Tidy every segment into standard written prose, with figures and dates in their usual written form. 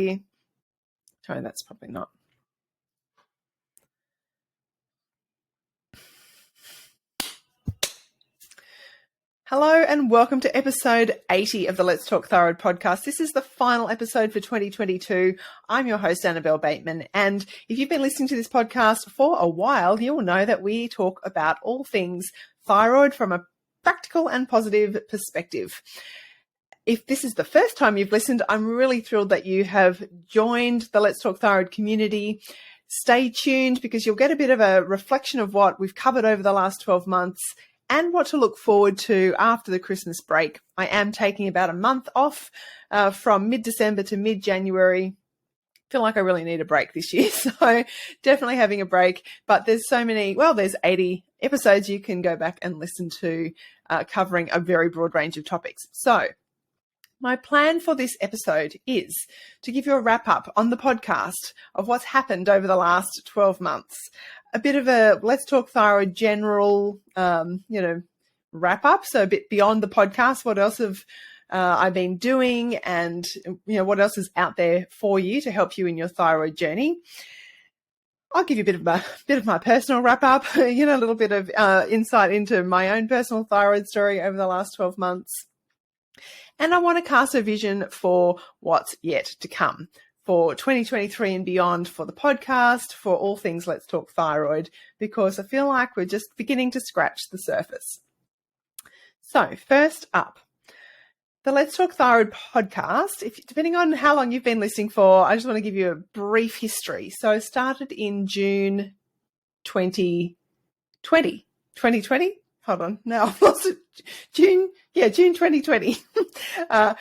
Sorry, that's probably not. Hello and welcome to episode 80 of the Let's Talk Thyroid podcast. This is the final episode for 2022. I'm your host, Annabel Bateman, and if you've been listening to this podcast for a while, you will know that we talk about all things thyroid from a practical and positive perspective. If this is the first time you've listened, I'm really thrilled that you have joined the Let's Talk Thyroid community. Stay tuned because you'll get a bit of a reflection of what we've covered over the last 12 months and what to look forward to after the Christmas break. I am taking about a month off from mid-December to mid-January. Feel like I really need a break this year, so definitely having a break. But there's so many, there's 80 episodes you can go back and listen to covering a very broad range of topics. So my plan for this episode is to give you a wrap-up on the podcast of what's happened over the last 12 months. A bit of a Let's Talk Thyroid general, wrap-up, so a bit beyond the podcast. What else have I been doing, and what else is out there for you to help you in your thyroid journey? I'll give you a bit of my personal wrap-up, a little bit of insight into my own personal thyroid story over the last 12 months. And I want to cast a vision for what's yet to come for 2023 and beyond for the podcast, for all things Let's Talk Thyroid, because I feel like we're just beginning to scratch the surface. So first up, the Let's Talk Thyroid podcast, depending on how long you've been listening for, I just want to give you a brief history. So it started in June 2020. Hold on, now I've lost it. June 2020. I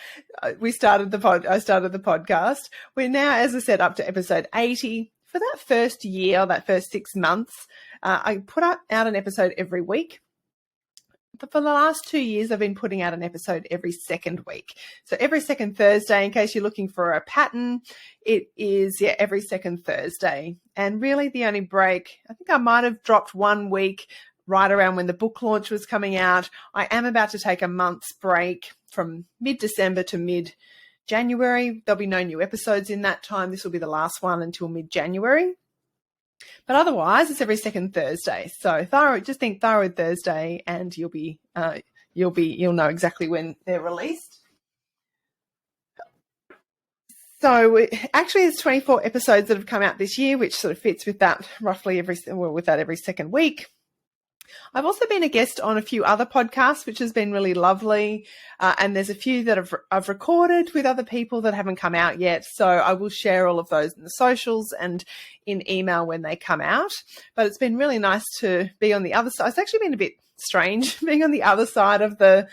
started the podcast. We're now, as I said, up to episode 80. For that first year, that first 6 months, I put out an episode every week. But for the last 2 years, I've been putting out an episode every second week. So every second Thursday, in case you're looking for a pattern, it is every second Thursday. And really the only break, I think I might have dropped 1 week right around when the book launch was coming out. I am about to take a month's break from mid-December to mid-January. There'll be no new episodes in that time. This will be the last one until mid-January. But otherwise, it's every second Thursday. So just think Thyroid Thursday, and you'll know exactly when they're released. So actually, there's 24 episodes that have come out this year, which sort of fits with that roughly every second week. I've also been a guest on a few other podcasts, which has been really lovely. And there's a few that I've recorded with other people that haven't come out yet. So I will share all of those in the socials and in email when they come out. But it's been really nice to be on the other side. It's actually been a bit strange being on the other side of the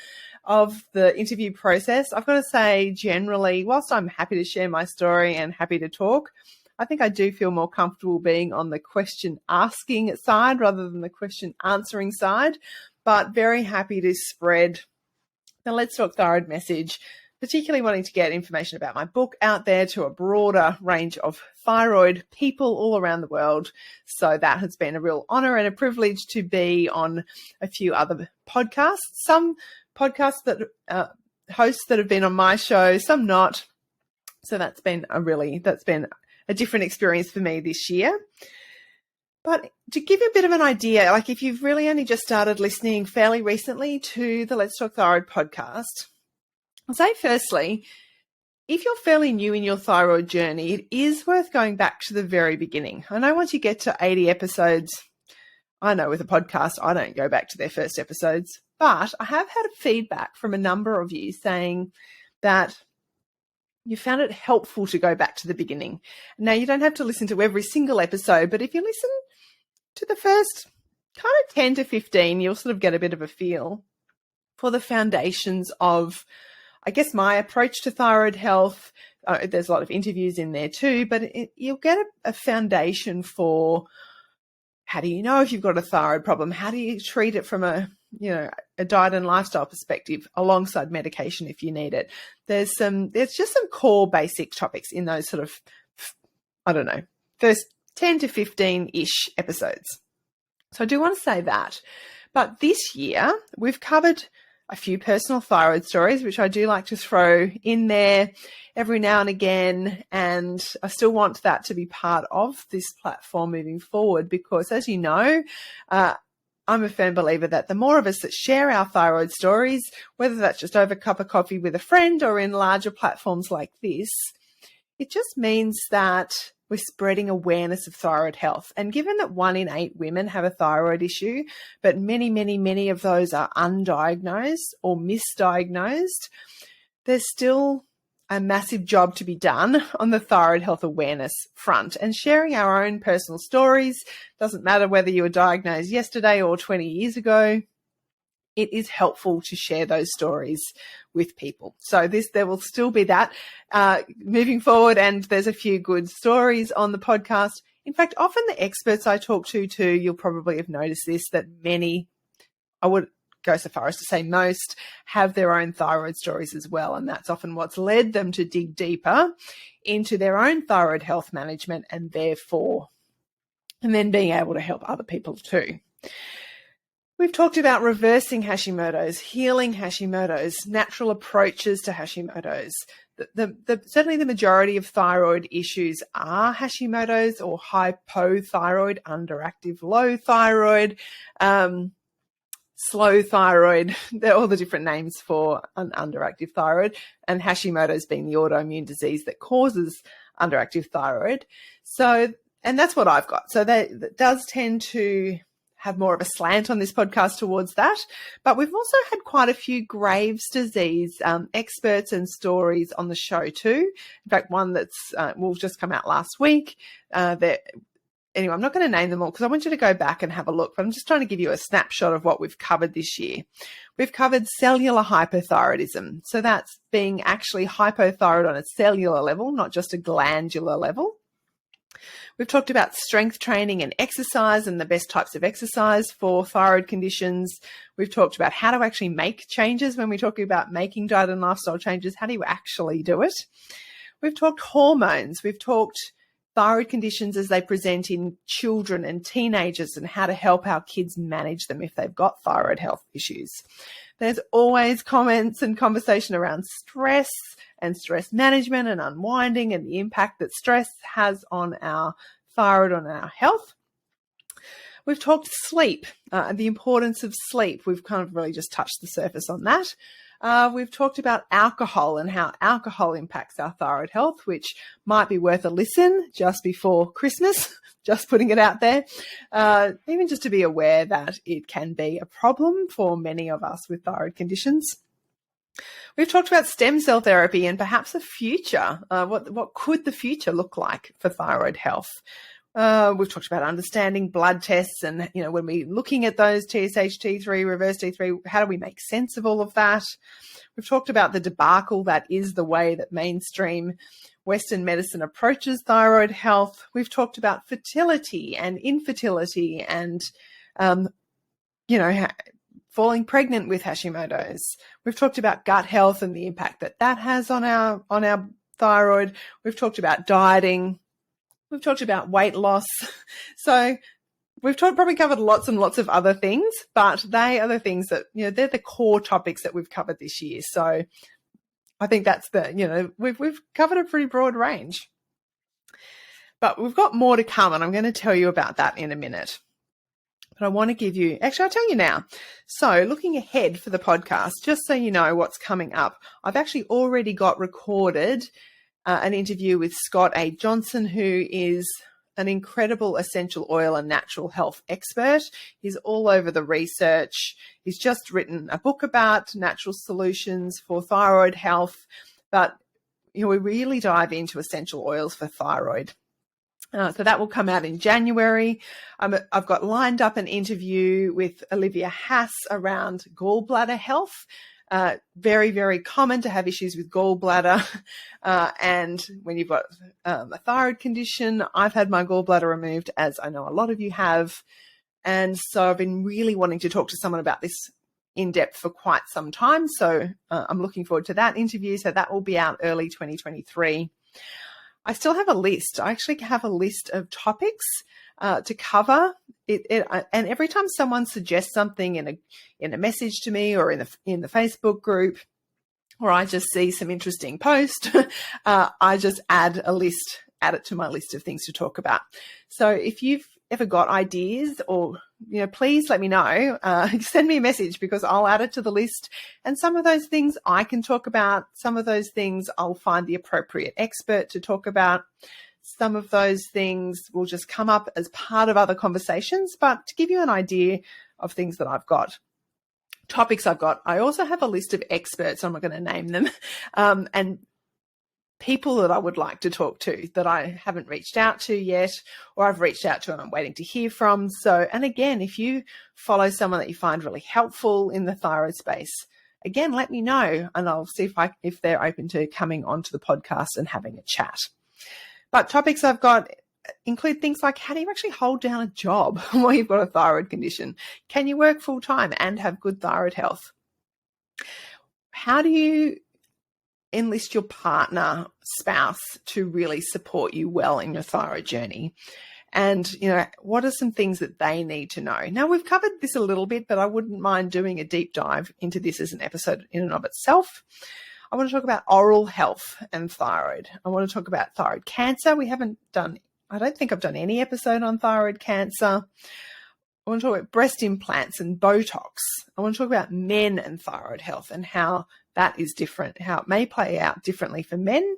interview process. I've got to say, generally, whilst I'm happy to share my story and happy to talk, I think I do feel more comfortable being on the question asking side rather than the question answering side, but very happy to spread the Let's Talk Thyroid message, particularly wanting to get information about my book out there to a broader range of thyroid people all around the world. So that has been a real honor and a privilege to be on a few other podcasts. Some podcasts that hosts that have been on my show, some not. So that's been a different experience for me this year. But to give you a bit of an idea, like if you've really only just started listening fairly recently to the Let's Talk Thyroid podcast, I'll say firstly, if you're fairly new in your thyroid journey, it is worth going back to the very beginning. I know once you get to 80 episodes, I know with a podcast, I don't go back to their first episodes, but I have had feedback from a number of you saying that you found it helpful to go back to the beginning. Now, you don't have to listen to every single episode, but if you listen to the first kind of 10 to 15, you'll sort of get a bit of a feel for the foundations of, I guess, my approach to thyroid health. There's a lot of interviews in there too, but you'll get a foundation for how do you know if you've got a thyroid problem? How do you treat it from a diet and lifestyle perspective alongside medication if you need it? There's just some core basic topics in those sort of, first 10 to 15-ish episodes. So I do want to say that. But this year, we've covered a few personal thyroid stories, which I do like to throw in there every now and again. And I still want that to be part of this platform moving forward because, as you know, I'm a firm believer that the more of us that share our thyroid stories, whether that's just over a cup of coffee with a friend or in larger platforms like this, it just means that we're spreading awareness of thyroid health. And given that 1 in 8 women have a thyroid issue, but many, many, many of those are undiagnosed or misdiagnosed, there's still a massive job to be done on the thyroid health awareness front. And sharing our own personal stories, doesn't matter whether you were diagnosed yesterday or 20 years ago, it is helpful to share those stories with people. So there will still be that moving forward, and there's a few good stories on the podcast. In fact, often the experts I talk to too, you'll probably have noticed this, that many, I would go so far as to say most, have their own thyroid stories as well. And that's often what's led them to dig deeper into their own thyroid health management and then being able to help other people too. We've talked about reversing Hashimoto's, healing Hashimoto's, natural approaches to Hashimoto's. Certainly the majority of thyroid issues are Hashimoto's or hypothyroid, underactive, low thyroid, slow thyroid. They're all the different names for an underactive thyroid, and Hashimoto's being the autoimmune disease that causes underactive thyroid. So, and that's what I've got. So that does tend to have more of a slant on this podcast towards that. But we've also had quite a few Graves' disease experts and stories on the show too. In fact, one that's will just come out last week. Anyway, I'm not going to name them all because I want you to go back and have a look, but I'm just trying to give you a snapshot of what we've covered this year. We've covered cellular hypothyroidism. So that's being actually hypothyroid on a cellular level, not just a glandular level. We've talked about strength training and exercise and the best types of exercise for thyroid conditions. We've talked about how to actually make changes when we're talking about making diet and lifestyle changes. How do you actually do it? We've talked hormones. We've talked thyroid conditions as they present in children and teenagers and how to help our kids manage them if they've got thyroid health issues. There's always comments and conversation around stress and stress management and unwinding and the impact that stress has on our thyroid, on our health. We've talked sleep, the importance of sleep. We've kind of really just touched the surface on that. We've talked about alcohol and how alcohol impacts our thyroid health, which might be worth a listen just before Christmas, just putting it out there, even just to be aware that it can be a problem for many of us with thyroid conditions. We've talked about stem cell therapy and perhaps a future. What could the future look like for thyroid health? We've talked about understanding blood tests and, when we're looking at those TSH, T3, reverse T3, how do we make sense of all of that? We've talked about the debacle that is the way that mainstream Western medicine approaches thyroid health. We've talked about fertility and infertility and, falling pregnant with Hashimoto's. We've talked about gut health and the impact that has on our thyroid. We've talked about dieting. We've talked about weight loss. So we've probably covered lots and lots of other things, but they are the things that, they're the core topics that we've covered this year. So I think that's we've covered a pretty broad range. But we've got more to come, and I'm going to tell you about that in a minute. But I want to give you, actually, I'll tell you now. So looking ahead for the podcast, just so you know what's coming up, I've actually already got recorded an interview with Scott A. Johnson, who is an incredible essential oil and natural health expert. He's all over the research. He's just written a book about natural solutions for thyroid health, but we really dive into essential oils for thyroid. So that will come out in January. I've got lined up an interview with Olivia Haas around gallbladder health. Very, very common to have issues with gallbladder. And when you've got a thyroid condition, I've had my gallbladder removed, as I know a lot of you have. And so I've been really wanting to talk to someone about this in depth for quite some time. So I'm looking forward to that interview. So that will be out early 2023. I still have a list. I actually have a list of topics to cover it. And every time someone suggests something in a message to me or in the Facebook group, or I just see some interesting post, I just add it to my list of things to talk about. So if you've ever got ideas, or please let me know. Send me a message, because I'll add it to the list. And some of those things I can talk about. Some of those things I'll find the appropriate expert to talk about. Some of those things will just come up as part of other conversations. But to give you an idea of things that I've got, topics I've got, I also have a list of experts. I'm not going to name them, and people that I would like to talk to that I haven't reached out to yet, or I've reached out to and I'm waiting to hear from. So, and again, if you follow someone that you find really helpful in the thyroid space, again, let me know, and I'll see if they're open to coming onto the podcast and having a chat. But topics I've got include things like, how do you actually hold down a job while you've got a thyroid condition? Can you work full time and have good thyroid health? How do you enlist your partner, spouse, to really support you well in your thyroid journey? And, what are some things that they need to know? Now, we've covered this a little bit, but I wouldn't mind doing a deep dive into this as an episode in and of itself. I want to talk about oral health and thyroid. I want to talk about thyroid cancer. I don't think I've done any episode on thyroid cancer. I want to talk about breast implants and Botox. I want to talk about men and thyroid health and how that is different, how it may play out differently for men.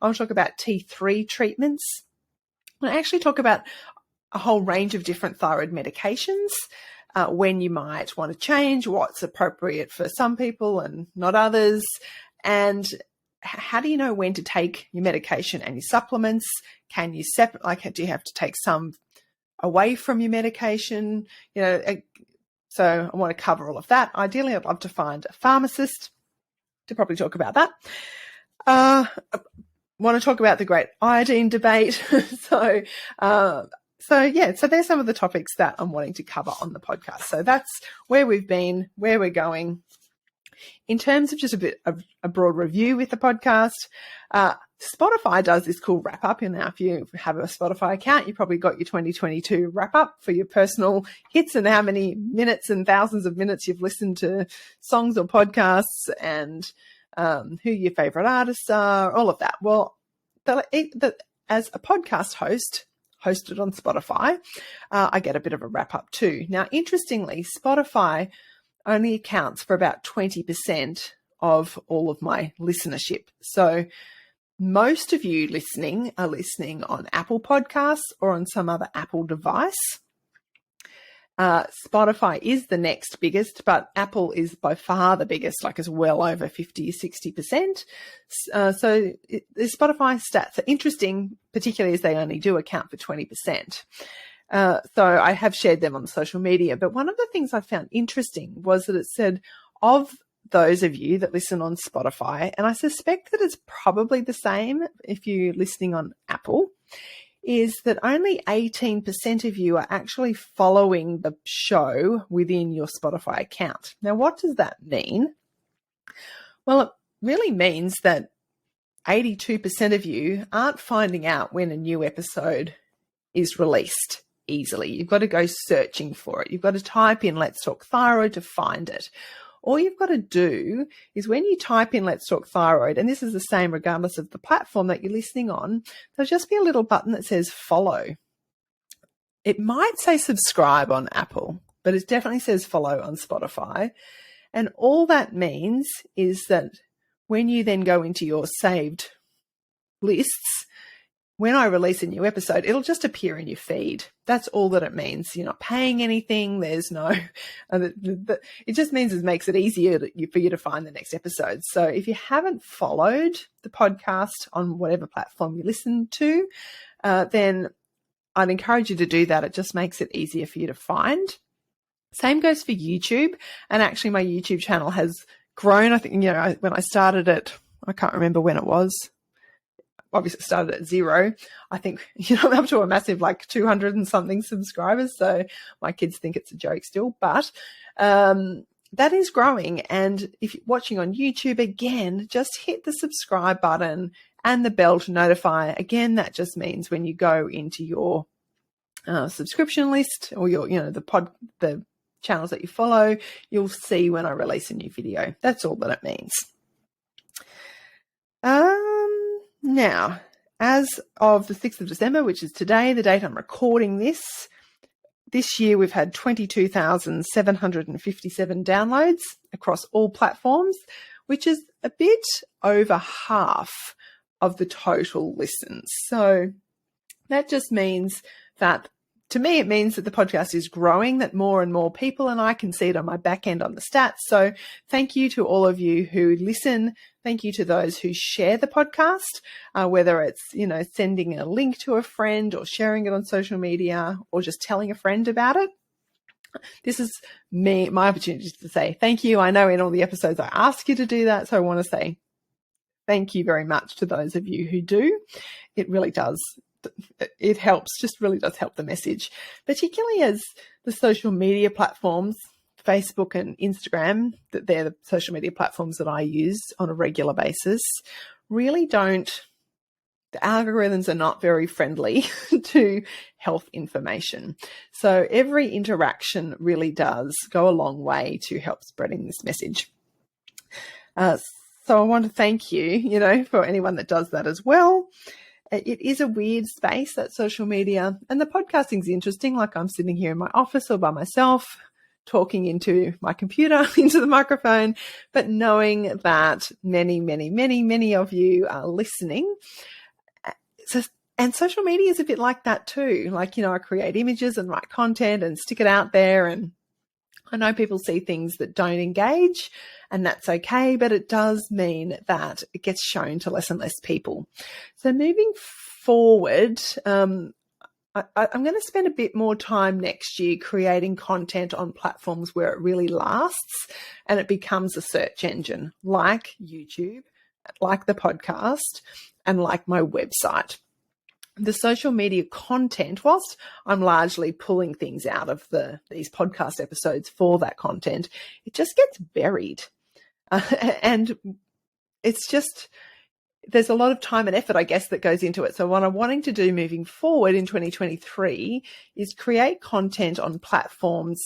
I want to talk about T3 treatments. I want to actually talk about a whole range of different thyroid medications, when you might want to change, what's appropriate for some people and not others, and how do you know when to take your medication and your supplements? Can you separate? Do you have to take some away from your medication? So I want to cover all of that. Ideally, I'd love to find a pharmacist to probably talk about that. I want to talk about the great iodine debate. So there's some of the topics that I'm wanting to cover on the podcast. So that's where we've been, where we're going. In terms of just a bit of a broad review with the podcast, Spotify does this cool wrap up. And now if you have a Spotify account, you probably got your 2022 wrap up for your personal hits and how many minutes and thousands of minutes you've listened to songs or podcasts, and who your favorite artists are, all of that. Well, as a podcast host, hosted on Spotify, I get a bit of a wrap up too. Now, interestingly, Spotify only accounts for about 20% of all of my listenership. So most of you listening are listening on Apple Podcasts or on some other Apple device. Spotify is the next biggest, but Apple is by far the biggest, like it's well over 50, 60%. So the Spotify stats are interesting, particularly as they only do account for 20%. So I have shared them on social media, but one of the things I found interesting was that it said of those of you that listen on Spotify, and I suspect that it's probably the same if you're listening on Apple, is that only 18% of you are actually following the show within your Spotify account. Now, what does that mean? Well, it really means that 82% of you aren't finding out when a new episode is released easily. You've got to go searching for it. You've got to type in Let's Talk Thyroid to find it. All you've got to do is when you type in Let's Talk Thyroid, and this is the same regardless of the platform that you're listening on, there'll just be a little button that says follow. It might say subscribe on Apple, but it definitely says follow on Spotify. And all that means is that when you then go into your saved lists, when I release a new episode, it'll just appear in your feed. That's all that it means. You're not paying anything. There's no, it just means it makes it easier for you to find the next episode. So if you haven't followed the podcast on whatever platform you listen to, then I'd encourage you to do that. It just makes it easier for you to find. Same goes for YouTube. And actually my YouTube channel has grown. I think, when I started it, I can't remember when it was. Obviously started at 0. I think, I'm up to a massive 200 and something subscribers. So my kids think it's a joke still, but that is growing. And if you're watching on YouTube, again, just hit the subscribe button and the bell to notify. Again, that just means when you go into your subscription list, or the channels that you follow, you'll see when I release a new video. That's all that it means. Now, as of the 6th of December, which is today, the date I'm recording this year we've had 22,757 downloads across all platforms, which is a bit over half of the total listens. So that just means that, to me, it means that the podcast is growing, that more and more people, and I can see it on my back end on the stats. So thank you to all of you who listen. Thank you to those who share the podcast, whether it's, sending a link to a friend or sharing it on social media or just telling a friend about it. This is my opportunity to say thank you. I know in all the episodes I ask you to do that, so I want to say thank you very much to those of you who do. It really does. It helps, just really does help the message, particularly as the social media platforms, Facebook and Instagram, that they're the social media platforms that I use on a regular basis, really don't, the algorithms are not very friendly to health information. So every interaction really does go a long way to help spreading this message. So I want to thank you, for anyone that does that as well. It is a weird space, that social media, and the podcasting's interesting. Like, I'm sitting here in my office or by myself, talking into my computer, into the microphone, but knowing that many, many, many, many of you are listening. And social media is a bit like that too. Like, I create images and write content and stick it out there, and I know people see things that don't engage, and that's okay, but it does mean that it gets shown to less and less people. So moving forward, I'm going to spend a bit more time next year creating content on platforms where it really lasts and it becomes a search engine, like YouTube, like the podcast, and like my website. The social media content, whilst I'm largely pulling things out of these podcast episodes for that content, it just gets buried. And it's just, there's a lot of time and effort, I guess, that goes into it. So what I'm wanting to do moving forward in 2023 is create content on platforms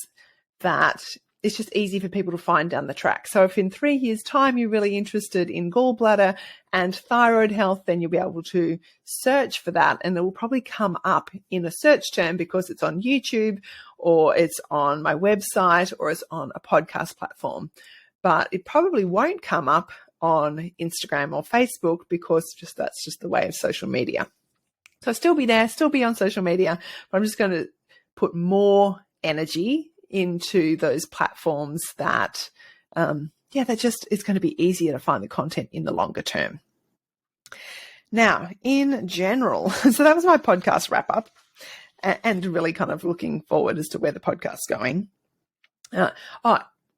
that it's just easy for people to find down the track. So if in 3 years' time you're really interested in gallbladder and thyroid health, then you'll be able to search for that, and it will probably come up in a search term because it's on YouTube or it's on my website or it's on a podcast platform. But it probably won't come up on Instagram or Facebook because that's just the way of social media. So I'll still be there, still be on social media, but I'm just going to put more energy into those platforms that, it's going to be easier to find the content in the longer term. Now, in general, so that was my podcast wrap up, and really kind of looking forward as to where the podcast's going. While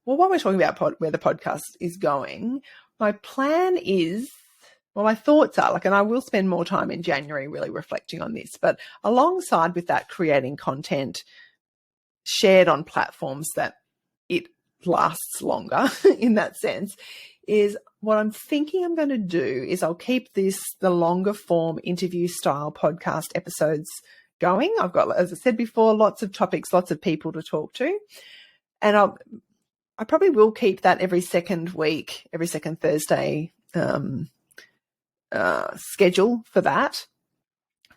we're talking about where the podcast is going, my plan is, my thoughts are, and I will spend more time in January really reflecting on this, but alongside with that, creating content shared on platforms that it lasts longer in that sense, is what I'm thinking I'm going to do is I'll keep the longer form interview style podcast episodes going. I've got, as I said before, lots of topics, lots of people to talk to, and I probably will keep that every second week, every second Thursday schedule for that.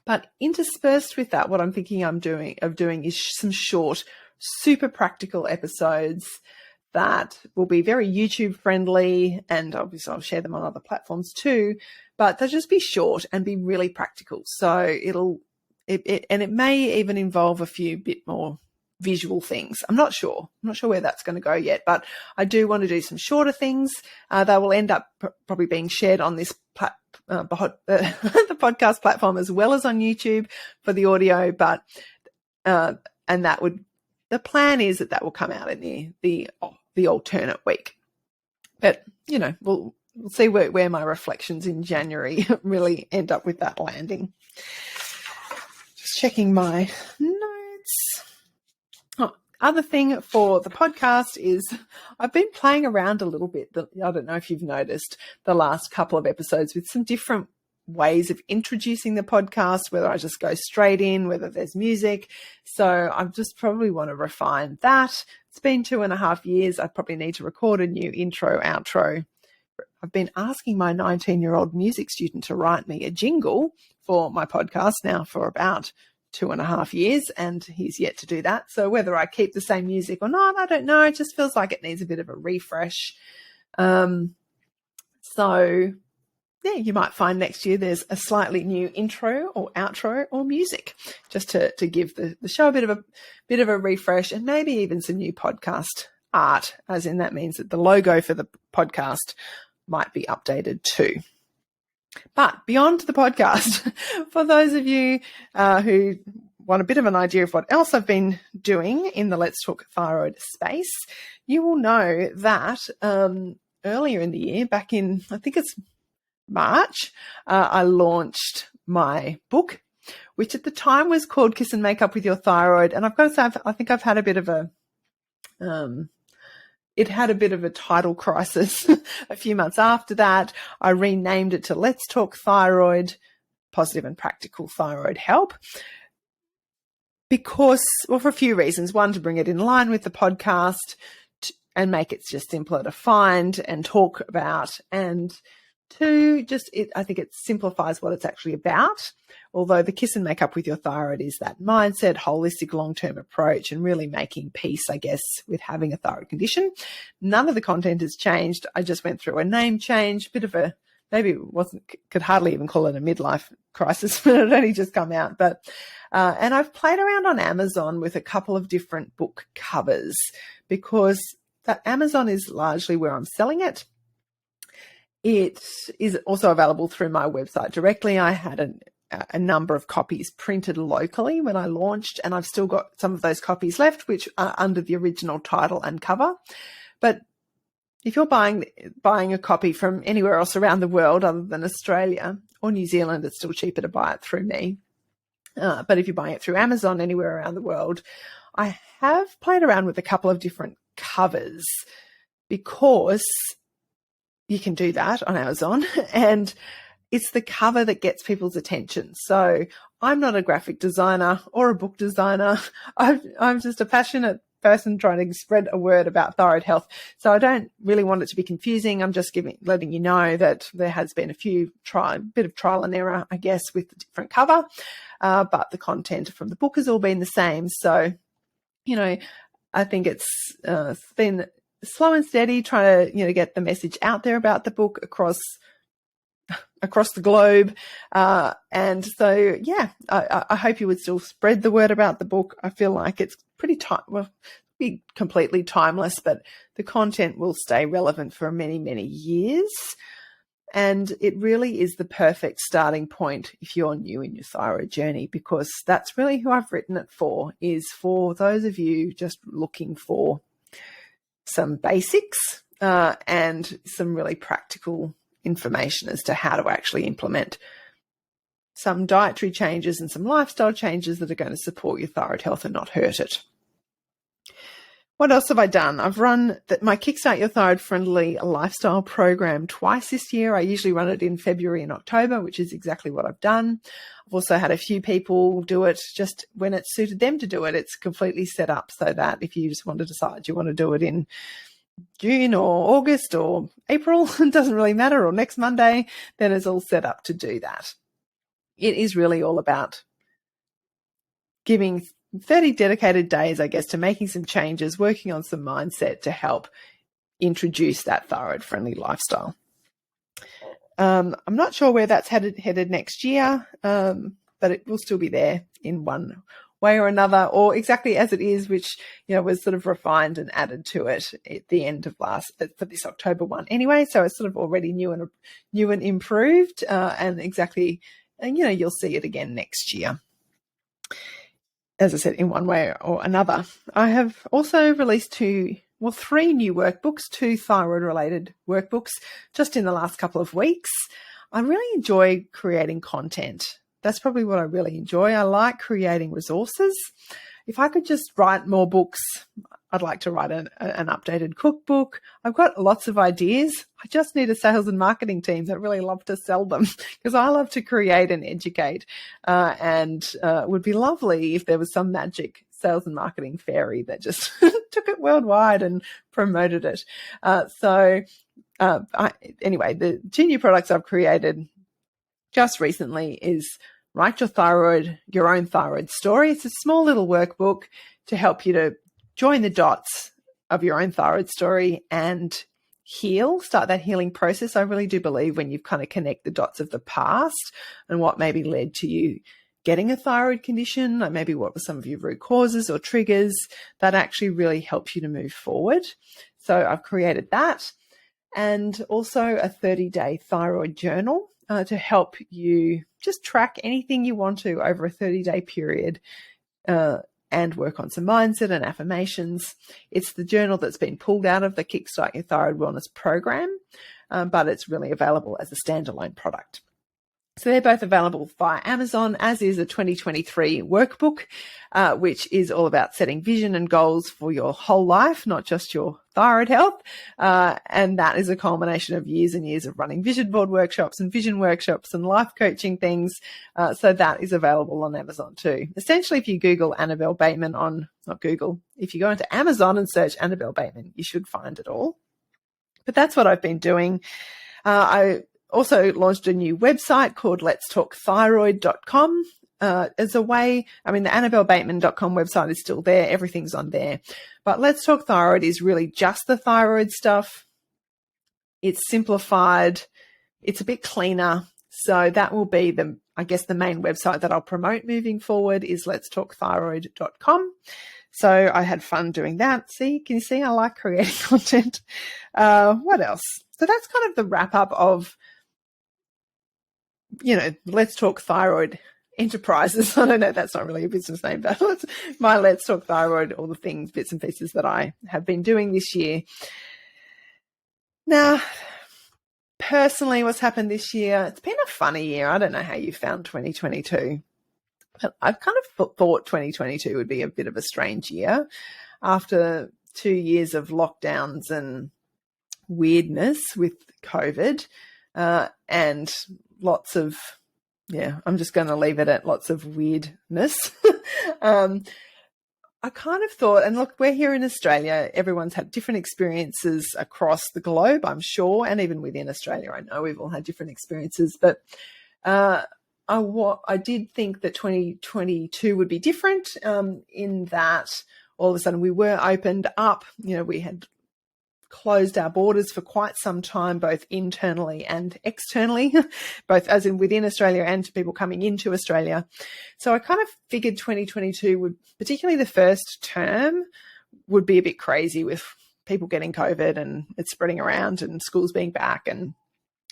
But interspersed with that, what I'm thinking of doing is some short, super practical episodes that will be very YouTube friendly, and obviously I'll share them on other platforms too, but they'll just be short and be really practical. So it may even involve a few bit more visual things. I'm not sure where that's going to go yet, but I do want to do some shorter things. They will end up probably being shared on this the podcast platform as well as on YouTube for the audio, but and the plan is that will come out in the alternate week. But we'll see where my reflections in January really end up with that landing. Just checking my notes. Other thing for the podcast is I've been playing around a little bit. I don't know if you've noticed the last couple of episodes with some different ways of introducing the podcast, whether I just go straight in, whether there's music. So I just probably want to refine that. It's been 2.5 years. I probably need to record a new intro, outro. I've been asking my 19-year-old music student to write me a jingle for my podcast now for about 2.5 years, and he's yet to do that. So whether I keep the same music or not, I don't know. It just feels like it needs a bit of a refresh. So yeah, you might find next year there's a slightly new intro or outro or music, just to give the show a bit of a refresh, and maybe even some new podcast art, as in that means that the logo for the podcast might be updated too. But beyond the podcast, for those of you who want a bit of an idea of what else I've been doing in the Let's Talk Thyroid space, you will know that earlier in the year, back in, I think it's March, I launched my book, which at the time was called Kiss and Make Up With Your Thyroid. And I've got to say, I think I've had a bit of a, it had a bit of a title crisis a few months after that. I renamed it to Let's Talk Thyroid, Positive and Practical Thyroid Help. Because, well, for a few reasons. One, to bring it in line with the podcast and make it just simpler to find and talk about. And two, I think it simplifies what it's actually about. Although the Kiss and Make Up With Your Thyroid is that mindset, holistic, long-term approach, and really making peace, I guess, with having a thyroid condition. None of the content has changed. I just went through a name change, bit of a, maybe it wasn't, could hardly even call it a midlife crisis, but it only just come out. But, and I've played around on Amazon with a couple of different book covers, because that Amazon is largely where I'm selling it. It is also available through my website directly. I had a number of copies printed locally when I launched, and I've still got some of those copies left, which are under the original title and cover. But if you're buying a copy from anywhere else around the world other than Australia or New Zealand, it's still cheaper to buy it through me. But if you're buying it through Amazon anywhere around the world, I have played around with a couple of different covers, because you can do that on Amazon, and it's the cover that gets people's attention. So I'm not a graphic designer or a book designer. I'm just a passionate person trying to spread a word about thyroid health. So I don't really want it to be confusing. I'm just letting you know that there has been a bit of trial and error, I guess, with the different cover. But the content from the book has all been the same. So, you know, I think it's been slow and steady trying to, get the message out there about the book across the globe. And so, yeah, I hope you would still spread the word about the book. I feel like it's pretty be completely timeless, but the content will stay relevant for many, many years. And it really is the perfect starting point if you're new in your thyroid journey, because that's really who I've written it for, is for those of you just looking for some basics and some really practical information as to how to actually implement some dietary changes and some lifestyle changes that are going to support your thyroid health and not hurt it. What else have I done? I've run my Kickstart Your Thyroid Friendly lifestyle program twice this year. I usually run it in February and October, which is exactly what I've done. I've also had a few people do it just when it suited them to do it. It's completely set up so that if you just want to decide you want to do it in June or August or April, it doesn't really matter, or next Monday, then it's all set up to do that. It is really all about giving 30 dedicated days, I guess, to making some changes, working on some mindset to help introduce that thyroid-friendly lifestyle. I'm not sure where that's headed next year, but it will still be there in one way or another, or exactly as it is, which was sort of refined and added to it at the end of for this October one. Anyway, so it's sort of already new and improved, and exactly, you'll see it again next year. As I said, in one way or another. I have also released 3 new workbooks, 2 thyroid-related workbooks, just in the last couple of weeks. I really enjoy creating content. That's probably what I really enjoy. I like creating resources. If I could just write more books, I'd like to write an updated cookbook. I've got lots of ideas. I just need a sales and marketing team that really love to sell them, because I love to create and educate. And it would be lovely if there was some magic sales and marketing fairy that just took it worldwide and promoted it. Anyway, the 2 new products I've created just recently is Write Your Own Thyroid Story. It's a small little workbook to help you to join the dots of your own thyroid story and start that healing process. I really do believe when you kind of connect the dots of the past and what maybe led to you getting a thyroid condition, like maybe what were some of your root causes or triggers, that actually really helps you to move forward. So I've created that, and also a 30-day thyroid journal to help you just track anything you want to over a 30-day period and work on some mindset and affirmations. It's the journal that's been pulled out of the Kickstart Your Thyroid Wellness program, but it's really available as a standalone product. So they're both available via Amazon, as is a 2023 workbook, which is all about setting vision and goals for your whole life, not just your thyroid health. And that is a culmination of years and years of running vision board workshops and vision workshops and life coaching things. So that is available on Amazon too. Essentially, if you Google Annabel Bateman if you go into Amazon and search Annabel Bateman, you should find it all. But that's what I've been doing. I also launched a new website called letstalkthyroid.com as a way. I mean, the annabelbateman.com website is still there. Everything's on there. But Let's Talk Thyroid is really just the thyroid stuff. It's simplified. It's a bit cleaner. So that will be the main website that I'll promote moving forward is letstalkthyroid.com. So I had fun doing that. Can you see? I like creating content. What else? So that's kind of the wrap up of, Let's Talk Thyroid Enterprises. I don't know, that's not really a business name, but my Let's Talk Thyroid, all the things, bits and pieces that I have been doing this year. Now, personally, what's happened this year, it's been a funny year. I don't know how you found 2022, but I've kind of thought 2022 would be a bit of a strange year after 2 years of lockdowns and weirdness with COVID, and lots of, I'm just going to leave it at lots of weirdness. I kind of thought, and look, we're here in Australia, everyone's had different experiences across the globe, I'm sure, and even within Australia, I know we've all had different experiences, but I did think that 2022 would be different in that all of a sudden we were opened up. We had closed our borders for quite some time, both internally and externally, both as in within Australia and to people coming into Australia. So I kind of figured 2022 would, particularly the first term, would be a bit crazy with people getting COVID and it spreading around and schools being back and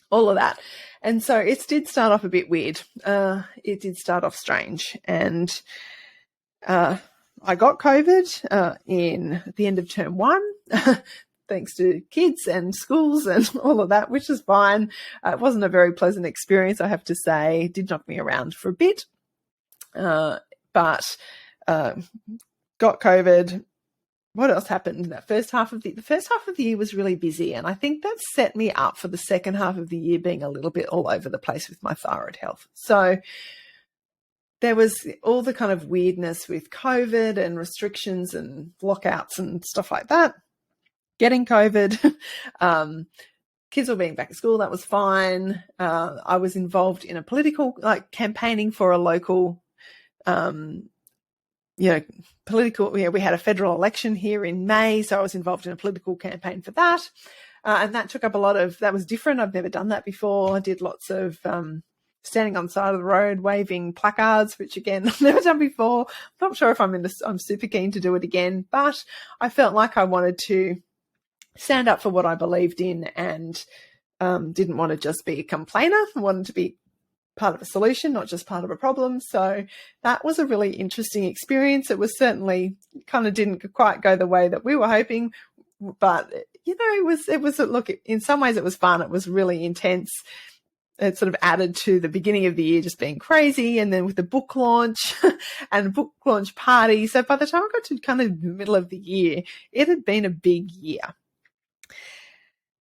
all of that. And so it did start off a bit weird. It did start off strange. And I got COVID in the end of term 1. Thanks to kids and schools and all of that, which is fine. It wasn't a very pleasant experience, I have to say. It did knock me around for a bit, but got COVID. What else happened? That first half of the year was really busy, and I think that set me up for the second half of the year being a little bit all over the place with my thyroid health. So there was all the kind of weirdness with COVID and restrictions and lockouts and stuff like that. Getting COVID, kids were being back at school, that was fine. I was involved in a political, campaigning for a local, we had a federal election here in May, so I was involved in a political campaign for that. And that took up that was different. I've never done that before. I did lots of standing on the side of the road, waving placards, which again, I've never done before. I'm not sure if I'm super keen to do it again, but I felt like I wanted to stand up for what I believed in and didn't want to just be a complainer. I wanted to be part of a solution, not just part of a problem. So that was a really interesting experience. It was certainly kind of didn't quite go the way that we were hoping, but it was look, in some ways it was fun. It was really intense. it sort of added to the beginning of the year just being crazy, and then with the book launch and book launch party. So by the time I got to kind of the middle of the year, it had been a big year.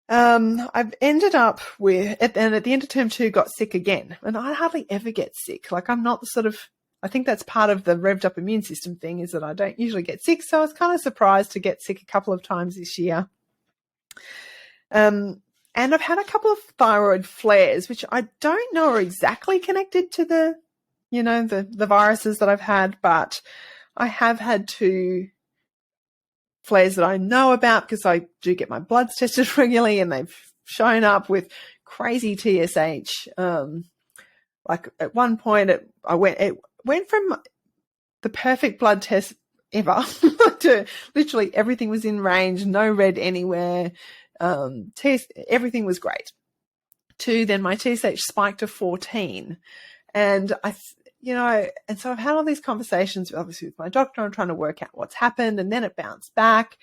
I've ended up with, and at the end of term 2, got sick again. And I hardly ever get sick. Like, I'm not the sort of, I think that's part of the revved up immune system thing, is that I don't usually get sick. So I was kind of surprised to get sick a couple of times this year. And I've had a couple of thyroid flares, which I don't know are exactly connected to the, the viruses that I've had, but I have had 2 flares that I know about because I do get my bloods tested regularly, and they've shown up with crazy TSH. Like at one point, it went from the perfect blood test ever to literally everything was in range, no red anywhere. Everything was great. To then my TSH spiked to 14, and and so I've had all these conversations, obviously, with my doctor. I'm trying to work out what's happened, and then it bounced back.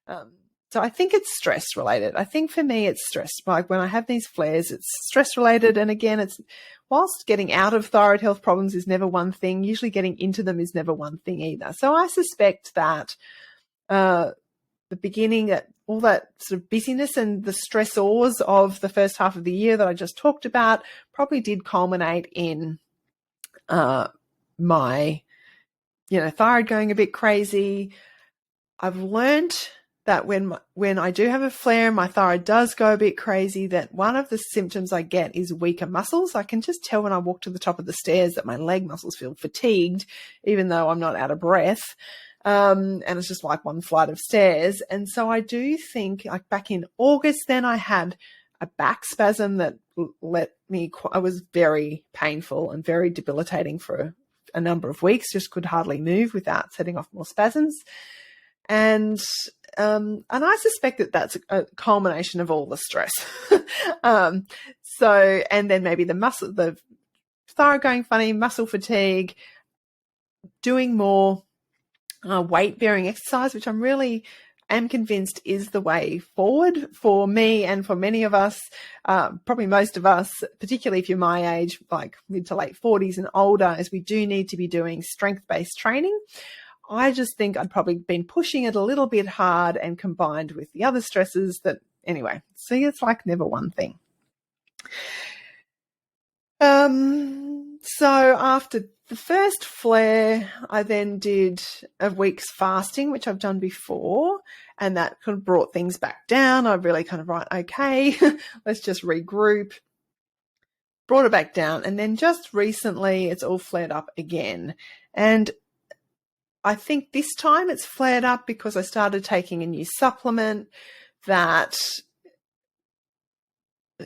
So I think it's stress related. I think for me, it's stress. Like when I have these flares, it's stress related. And again, it's whilst getting out of thyroid health problems is never one thing, usually getting into them is never one thing either. So I suspect that the beginning, all that sort of busyness and the stressors of the first half of the year that I just talked about probably did culminate in my, thyroid going a bit crazy. I've learned that when I do have a flare, my thyroid does go a bit crazy, that one of the symptoms I get is weaker muscles. I can just tell when I walk to the top of the stairs that my leg muscles feel fatigued, even though I'm not out of breath. And it's just like one flight of stairs. And so I do think, like back in August, then I had a back spasm that I was very painful and very debilitating for a number of weeks, just could hardly move without setting off more spasms. And I suspect that that's a culmination of all the stress. And then maybe the thyroid going funny, muscle fatigue, doing more weight-bearing exercise, which I'm really am convinced is the way forward for me and for many of us, probably most of us, particularly if you're my age, like mid to late 40s and older, as we do need to be doing strength-based training. I just think I'd probably been pushing it a little bit hard, and combined with the other stresses that, anyway, see, it's like never one thing. So after the first flare, I then did a week's fasting, which I've done before, and that kind of brought things back down. I really kind of, right, okay, let's just regroup, brought it back down. And then just recently, it's all flared up again. And I think this time it's flared up because I started taking a new supplement that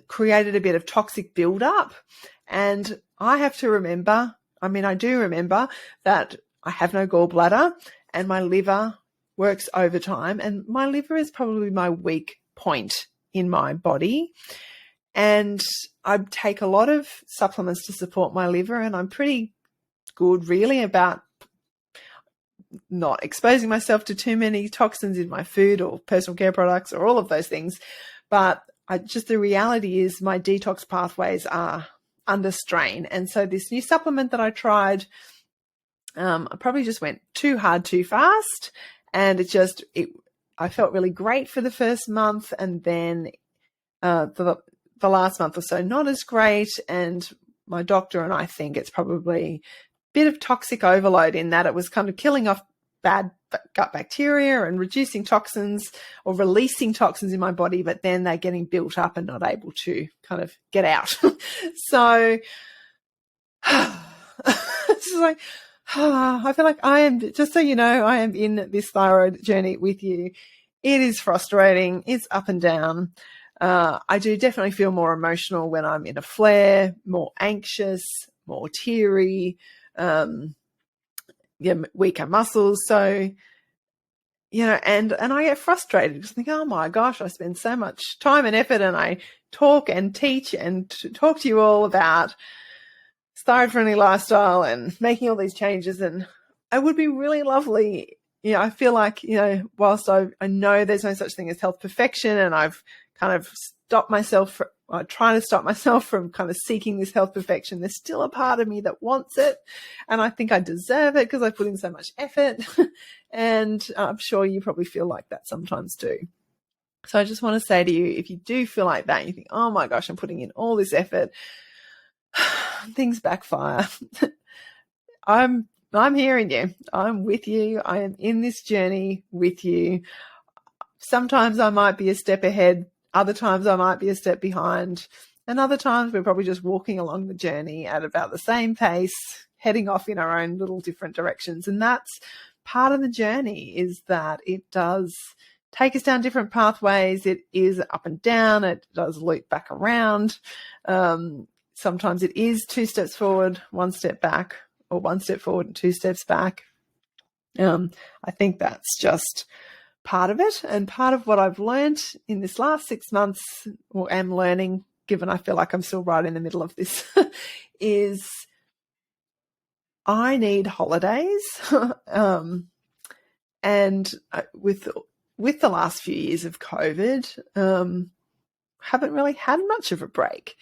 created a bit of toxic buildup. And I have to remember, I do remember that I have no gallbladder and my liver works overtime, and my liver is probably my weak point in my body. And I take a lot of supplements to support my liver, and I'm pretty good really about not exposing myself to too many toxins in my food or personal care products or all of those things. But the reality is my detox pathways are under strain. And so this new supplement that I tried, I probably just went too hard, too fast. And I felt really great for the first month. And then the last month or so, not as great. And my doctor and I think it's probably a bit of toxic overload, in that it was kind of killing off bad gut bacteria and reducing toxins or releasing toxins in my body, but then they're getting built up and not able to kind of get out. So it's like, I feel like I am, just so you know, I am in this thyroid journey with you. It is frustrating. It's up and down. I do definitely feel more emotional when I'm in a flare, more anxious, more teary, weaker muscles. So, and I get frustrated because I think, oh my gosh, I spend so much time and effort, and I talk and teach and talk to you all about thyroid-friendly lifestyle and making all these changes. And it would be really lovely. I feel like, whilst I know there's no such thing as health perfection, and I've kind of stopped myself I try to stop myself from kind of seeking this health perfection. There's still a part of me that wants it, and I think I deserve it because I put in so much effort. And I'm sure you probably feel like that sometimes too. So I just want to say to you, if you do feel like that, you think, oh my gosh, I'm putting in all this effort, things backfire. I'm hearing you. I'm with you. I am in this journey with you. Sometimes I might be a step ahead. Other times I might be a step behind. And other times we're probably just walking along the journey at about the same pace, heading off in our own little different directions. And that's part of the journey, is that it does take us down different pathways. It is up and down. It does loop back around. Sometimes it is 2 steps forward, 1 step back, or 1 step forward and 2 steps back. I think that's just part of it, and part of what I've learned in this last 6 months, or am learning, given I feel like I'm still right in the middle of this, is I need holidays. And with the last few years of COVID, haven't really had much of a break.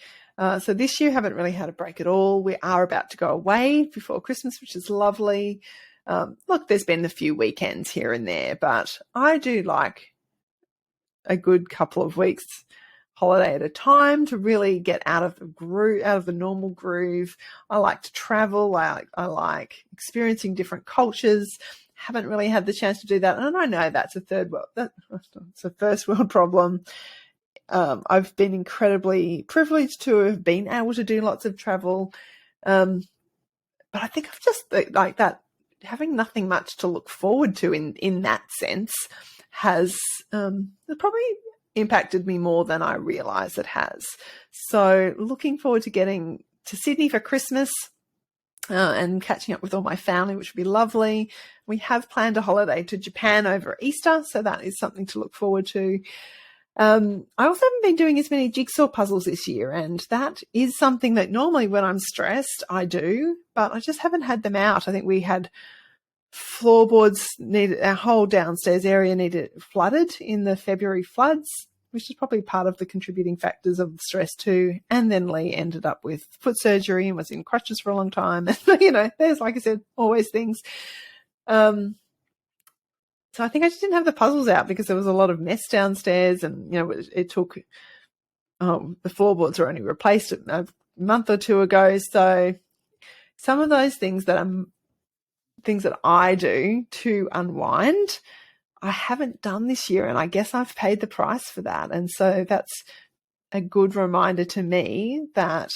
So this year, haven't really had a break at all. We are about to go away before Christmas, which is lovely. Look, there's been a few weekends here and there, but I do like a good couple of weeks holiday at a time to really get out of the groove, out of the normal groove. I like to travel. I like experiencing different cultures. Haven't really had the chance to do that, and I know that's it's a first world problem. I've been incredibly privileged to have been able to do lots of travel, but I think I've just like that. Having nothing much to look forward to in that sense has probably impacted me more than I realise it has. So looking forward to getting to Sydney for Christmas and catching up with all my family, which would be lovely. We have planned a holiday to Japan over Easter, so that is something to look forward to. I also haven't been doing as many jigsaw puzzles this year, and that is something that normally when I'm stressed I do, but I just haven't had them out. I think we had floorboards needed, our whole downstairs area needed flooded in the February floods, which is probably part of the contributing factors of the stress too. And then Lee ended up with foot surgery and was in crutches for a long time. And, there's, like I said, always things. So I think I just didn't have the puzzles out because there was a lot of mess downstairs, and it took. The floorboards were only replaced a month or two ago, so some of those things that I do to unwind, I haven't done this year, and I guess I've paid the price for that. And so that's a good reminder to me that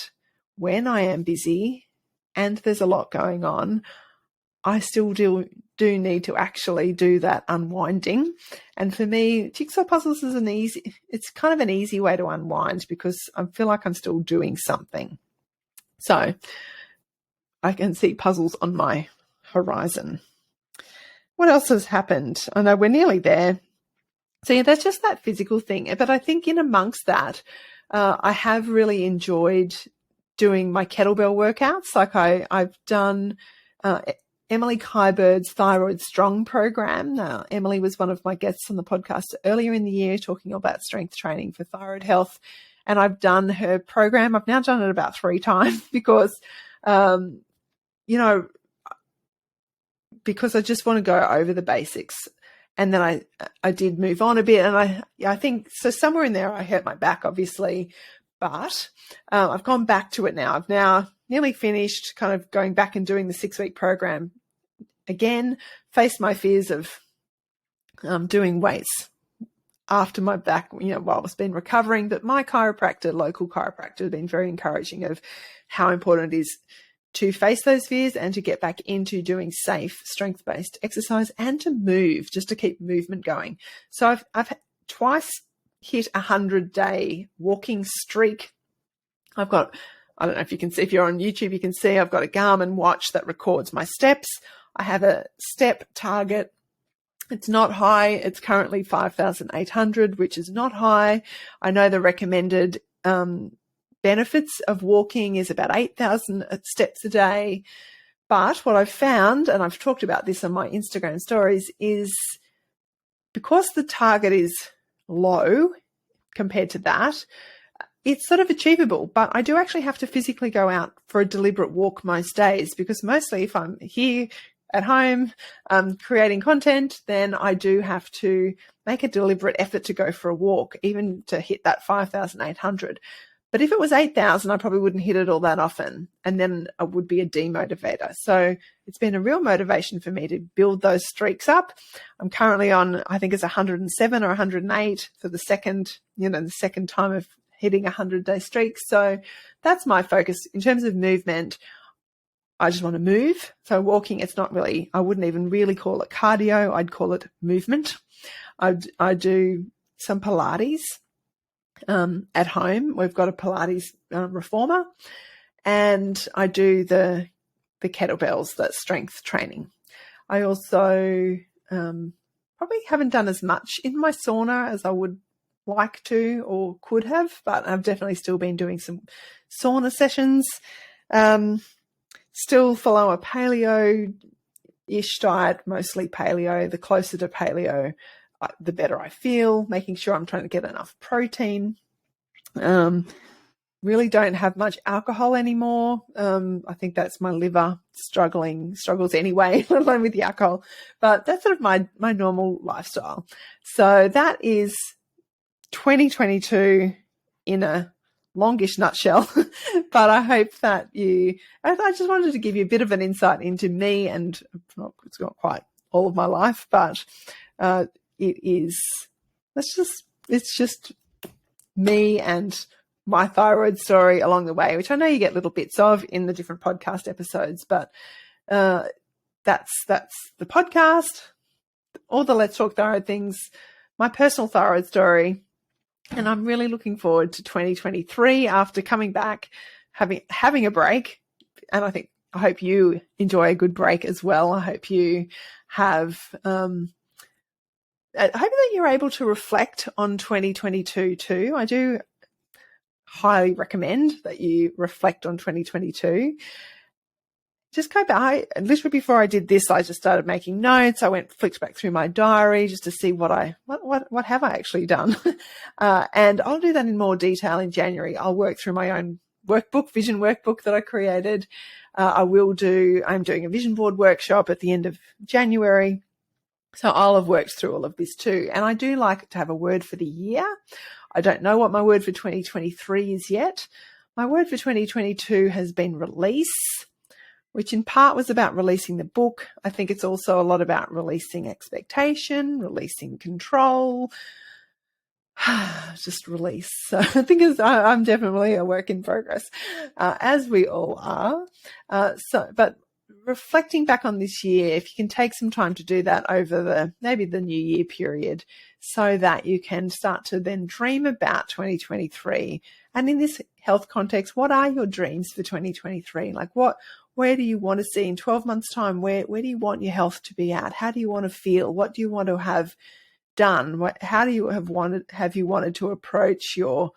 when I am busy and there's a lot going on, I still do need to actually do that unwinding. And for me, jigsaw puzzles is it's kind of an easy way to unwind because I feel like I'm still doing something. So I can see puzzles on my horizon. What else has happened? I know we're nearly there. So yeah, that's just that physical thing. But I think in amongst that, I have really enjoyed doing my kettlebell workouts. Like I've done Emily Kybird's Thyroid Strong program. Emily was one of my guests on the podcast earlier in the year talking about strength training for thyroid health. And I've done her program. I've now done it about 3 times because, because I just want to go over the basics. And then I did move on a bit. And I think, so somewhere in there I hurt my back, obviously. But I've gone back to it now. I've now nearly finished kind of going back and doing the 6-week program again, faced my fears of doing weights after my back, while I've been recovering. But my local chiropractor, has been very encouraging of how important it is to face those fears and to get back into doing safe, strength-based exercise and to move, just to keep movement going. So I've twice hit a 100-day walking streak. I've got, I don't know if you can see, if you're on YouTube, you can see I've got a Garmin watch that records my steps. I have a step target. It's not high. It's currently 5,800, which is not high. I know the recommended benefits of walking is about 8,000 steps a day. But what I've found, and I've talked about this on my Instagram stories, is because the target is low compared to that, it's sort of achievable, but I do actually have to physically go out for a deliberate walk most days, because mostly if I'm here at home creating content, then I do have to make a deliberate effort to go for a walk, even to hit that 5,800. But if it was 8,000, I probably wouldn't hit it all that often, and then it would be a demotivator. So it's been a real motivation for me to build those streaks up. I'm currently on, I think it's 107 or 108 for the second time of hitting 100-day streaks. So that's my focus. In terms of movement, I just want to move. So walking, it's not really, I wouldn't even really call it cardio. I'd call it movement. I do some Pilates at home. We've got a Pilates reformer, and I do the kettlebells, that strength training. I also probably haven't done as much in my sauna as I would like to or could have, but I've definitely still been doing some sauna sessions. Still follow a paleo-ish diet, mostly paleo. The closer to paleo, the better I feel, making sure I'm trying to get enough protein. Really don't have much alcohol anymore. I think that's my liver struggles anyway, let alone with the alcohol. But that's sort of my normal lifestyle. So that is 2022 in a longish nutshell. But I hope that I just wanted to give you a bit of an insight into me, and it's not quite all of my life, but it's just me and my thyroid story along the way, which I know you get little bits of in the different podcast episodes, but that's the podcast, all the Let's Talk Thyroid things, my personal thyroid story. And I'm really looking forward to 2023 after coming back, having a break. And I hope you enjoy a good break as well. I hope you have, I hope that you're able to reflect on 2022 too. I do highly recommend that you reflect on 2022. Just go back. Literally before I did this, I just started making notes. I flicked back through my diary just to see what have I actually done. And I'll do that in more detail in January. I'll work through my own vision workbook that I created. I'm doing a vision board workshop at the end of January. So I'll have worked through all of this too. And I do like to have a word for the year. I don't know what my word for 2023 is yet. My word for 2022 has been release, which in part was about releasing the book. I think it's also a lot about releasing expectation, releasing control, just release. So I think I'm definitely a work in progress, as we all are. But reflecting back on this year, if you can take some time to do that over maybe the New Year period, so that you can start to then dream about 2023. And in this health context, what are your dreams for 2023? Like where do you want to see in 12 months' time? Where do you want your health to be at? How do you want to feel? What do you want to have done? How do you have you wanted to approach your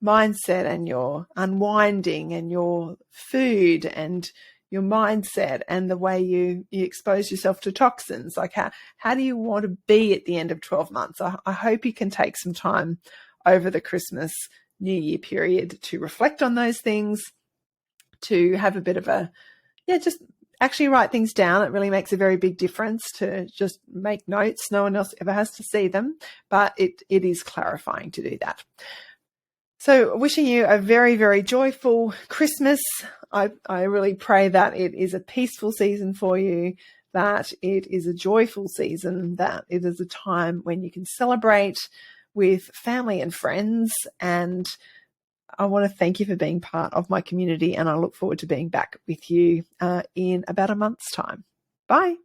mindset and your unwinding and your food and your mindset and the way you expose yourself to toxins? Like how do you want to be at the end of 12 months? I hope you can take some time over the Christmas, New Year period to reflect on those things, to have a bit of just actually write things down. It really makes a very big difference to just make notes. No one else ever has to see them, but it is clarifying to do that. So wishing you a very, very joyful Christmas. I really pray that it is a peaceful season for you, that it is a joyful season, that it is a time when you can celebrate with family and friends. And I want to thank you for being part of my community, and I look forward to being back with you in about a month's time. Bye.